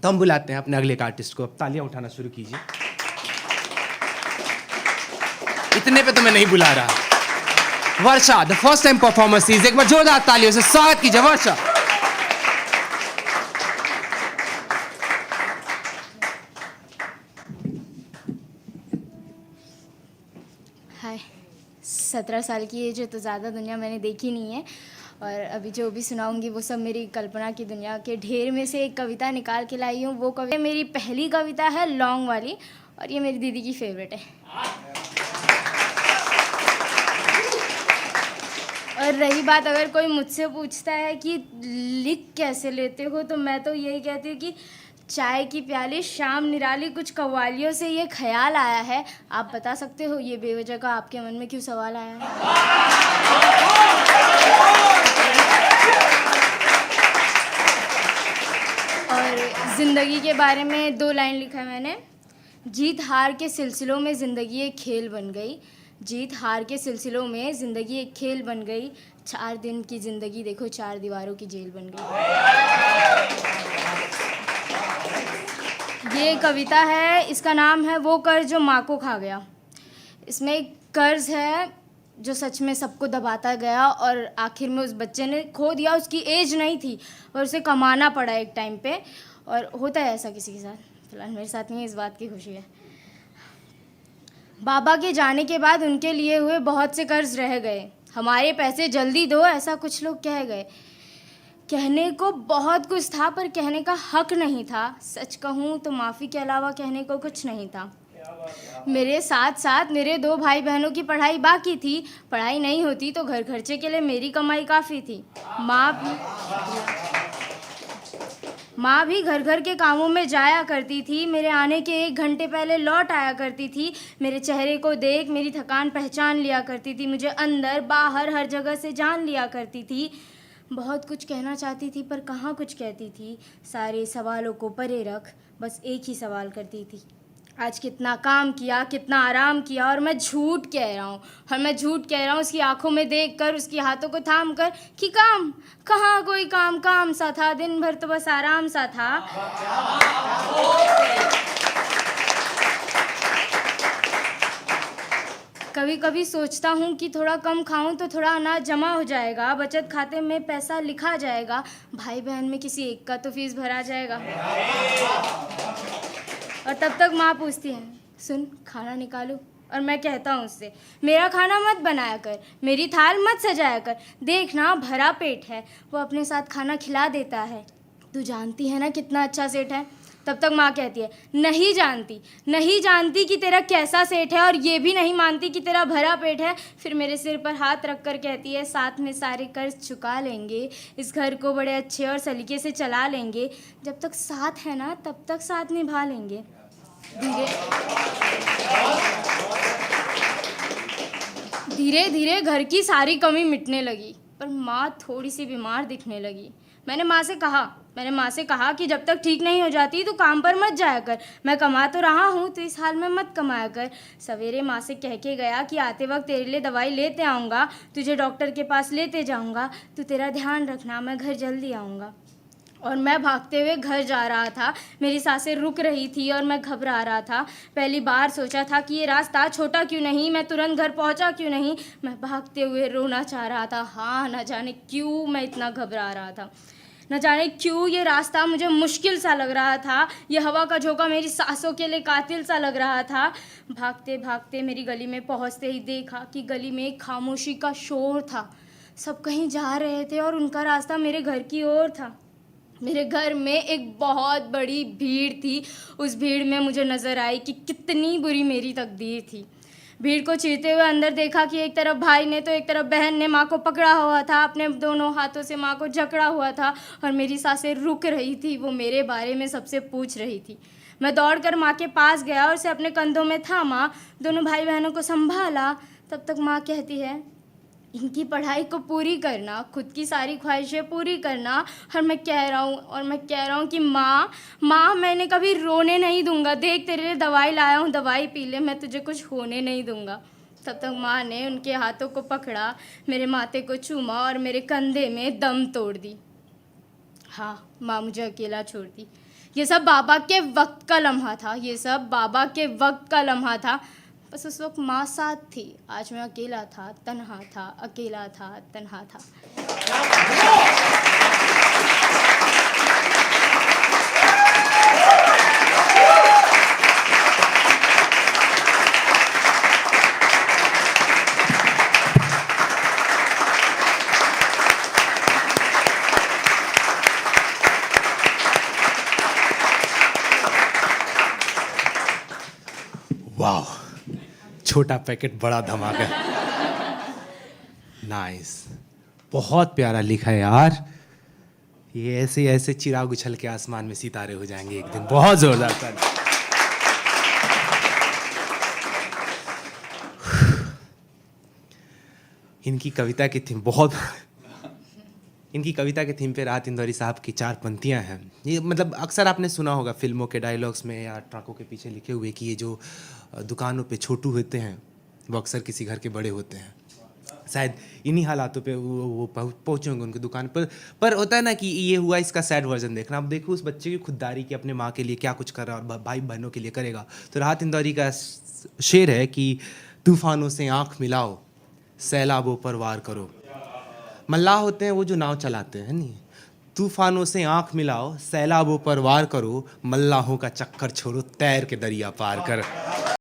तो हम बुलाते हैं अपने अगले एक आर्टिस्ट को। अब तालियां उठाना शुरू कीजिए। इतने पे तो मैं नहीं बुला रहा। Varsha, the first time performer sees, एक बार जोरदार तालियों से स्वागत कीजिए वर्षा। हाय, 17 साल की एज है तो ज़्यादा दुनिया मैंने देखी नहीं है, और अभी जो भी सुनाऊंगी वो सब मेरी कल्पना की दुनिया के ढेर में से एक कविता निकाल के लाई हूँ। वो कविता मेरी पहली कविता है, लॉन्ग वाली, और ये मेरी दीदी की फेवरेट है। और रही बात, अगर कोई मुझसे पूछता है कि लिख कैसे लेते हो, तो मैं तो यही कहती हूँ कि चाय की प्याली शाम निराली, कुछ कव्वालियों से ये ख्याल आया है। आप बता सकते हो ये बेवजह का आपके मन में क्यों सवाल आया है? और ज़िंदगी के बारे में 2 लाइन लिखा है मैंने। जीत हार के सिलसिलों में ज़िंदगी एक खेल बन गई, जीत हार के सिलसिलों में ज़िंदगी एक खेल बन गई, 4 दिन की ज़िंदगी देखो 4 दीवारों की जेल बन गई। ये कविता है, इसका नाम है वो कर्ज जो माँ को खा गया। इसमें एक कर्ज है जो सच में सबको दबाता गया, और आखिर में उस बच्चे ने खो दिया। उसकी एज नहीं थी और उसे कमाना पड़ा एक टाइम पे, और होता है ऐसा किसी के साथ। फिलहाल मेरे साथ नहीं है, इस बात की खुशी है। बाबा के जाने के बाद उनके लिए हुए बहुत से कर्ज रह गए, हमारे पैसे जल्दी दो ऐसा कुछ लोग कह गए। कहने को बहुत कुछ था पर कहने का हक नहीं था, सच कहूँ तो माफ़ी के अलावा कहने को कुछ नहीं था। मेरे साथ साथ मेरे 2 भाई बहनों की पढ़ाई बाकी थी, पढ़ाई नहीं होती तो घर खर्चे के लिए मेरी कमाई काफ़ी थी। माँ भी घर घर के कामों में जाया करती थी, मेरे आने के 1 घंटे पहले लौट आया करती थी। मेरे चेहरे को देख मेरी थकान पहचान लिया करती थी, मुझे अंदर बाहर हर जगह से जान लिया करती थी। बहुत कुछ कहना चाहती थी पर कहाँ कुछ कहती थी, सारे सवालों को परे रख बस एक ही सवाल करती थी, आज कितना काम किया, कितना आराम किया। और मैं झूठ कह रहा हूँ, और मैं झूठ कह रहा हूँ उसकी आंखों में देखकर, उसकी हाथों को थाम कर कि काम कहाँ, कोई काम काम सा था, दिन भर तो बस आराम सा था। कभी कभी सोचता हूँ कि थोड़ा कम खाऊं तो थोड़ा अनाज जमा हो जाएगा, बचत खाते में पैसा लिखा जाएगा, भाई बहन में किसी एक का तो फीस भरा जाएगा। और तब तक माँ पूछती है, सुन खाना निकालूं? और मैं कहता हूँ उससे, मेरा खाना मत बनाया कर, मेरी थाल मत सजाया कर, देखना भरा पेट है। वो अपने साथ खाना खिला देता है, तू जानती है ना कितना अच्छा सेठ है। तब तक माँ कहती है, नहीं जानती, नहीं जानती कि तेरा कैसा सेठ है, और ये भी नहीं मानती कि तेरा भरा पेट है। फिर मेरे सिर पर हाथ रख कर कहती है, साथ में सारे कर्ज चुका लेंगे, इस घर को बड़े अच्छे और सलीके से चला लेंगे, जब तक साथ है ना तब तक साथ निभा लेंगे। धीरे धीरे घर की सारी कमी मिटने लगी, पर माँ थोड़ी सी बीमार दिखने लगी। मैंने माँ से कहा कि जब तक ठीक नहीं हो जाती तो काम पर मत जाया कर, मैं कमा तो रहा हूँ तो इस हाल में मत कमाया कर। सवेरे माँ से कह के गया कि आते वक्त तेरे लिए दवाई लेते आऊँगा, तुझे डॉक्टर के पास लेते जाऊँगा, तू तेरा ध्यान रखना, मैं घर जल्दी आऊँगा। और मैं भागते हुए घर जा रहा था, मेरी सांसें रुक रही थी और मैं घबरा रहा था। पहली बार सोचा था कि ये रास्ता छोटा क्यों नहीं, मैं तुरंत घर पहुंचा क्यों नहीं। मैं भागते हुए रोना चाह रहा था। हाँ, न जाने क्यों मैं इतना घबरा रहा था, न जाने क्यों ये रास्ता मुझे मुश्किल सा लग रहा था, ये हवा का झोंका मेरी सांसों के लिए कातिल सा लग रहा था। भागते भागते मेरी गली में पहुंचते ही देखा कि गली में एक खामोशी का शोर था, सब कहीं जा रहे थे और उनका रास्ता मेरे घर की ओर था। मेरे घर में एक बहुत बड़ी भीड़ थी, उस भीड़ में मुझे नज़र आई कि कितनी बुरी मेरी तकदीर थी। भीड़ को चीरते हुए अंदर देखा कि एक तरफ भाई ने तो एक तरफ बहन ने माँ को पकड़ा हुआ था, अपने दोनों हाथों से माँ को जकड़ा हुआ था, और मेरी सांसें रुक रही थी। वो मेरे बारे में सबसे पूछ रही थी। मैं दौड़कर माँ के पास गया और उसे अपने कंधों में थामा, दोनों भाई बहनों को संभाला। तब तक माँ कहती है, इनकी पढ़ाई को पूरी करना, खुद की सारी ख्वाहिशें पूरी करना। और मैं कह रहा हूँ कि माँ मैंने कभी रोने नहीं दूंगा, देख तेरे लिए दवाई लाया हूँ, दवाई पी ले, मैं तुझे कुछ होने नहीं दूंगा। तब तक माँ ने उनके हाथों को पकड़ा, मेरे माथे को चूमा और मेरे कंधे में दम तोड़ दी। हाँ, माँ मुझे अकेला छोड़ दी। ये सब बाबा के वक्त का लम्हा था, ये सब बाबा के वक्त का लम्हा था। बस उस वक्त माँ साथ थी, आज मैं अकेला था, तन्हा था, अकेला था, तन्हा था। वाह, छोटा पैकेट बड़ा धमाका। नाइस, बहुत प्यारा लिखा है यार। ये ऐसे ऐसे चिराग उछल के आसमान में सितारे हो जाएंगे एक दिन। बहुत जोरदार था। इनकी कविता की थीम बहुत इनकी कविता के थीम पे राहत इंदौरी साहब की 4 पंक्तियां हैं। ये मतलब अक्सर आपने सुना होगा फिल्मों के डायलॉग्स में या ट्रकों के पीछे लिखे हुए कि ये जो दुकानों पे छोटू होते हैं वो अक्सर किसी घर के बड़े होते हैं। शायद इन्हीं हालातों पे वो पहुँचे होंगे उनकी दुकान पर होता है ना कि ये हुआ इसका सैड वर्जन देखना। अब देखो उस बच्चे की खुददारी की अपने माँ के लिए क्या कुछ कर रहा है और भाई बहनों के लिए करेगा। तो राहत इंदौरी का शेर है कि तूफानों से आँख मिलाओ, सैलाबों पर वार करो। मल्लाह होते हैं वो जो नाव चलाते हैं नहीं। तूफानों से आंख मिलाओ, सैलाबों पर वार करो, मल्लाहों का चक्कर छोड़ो, तैर के दरिया पार कर।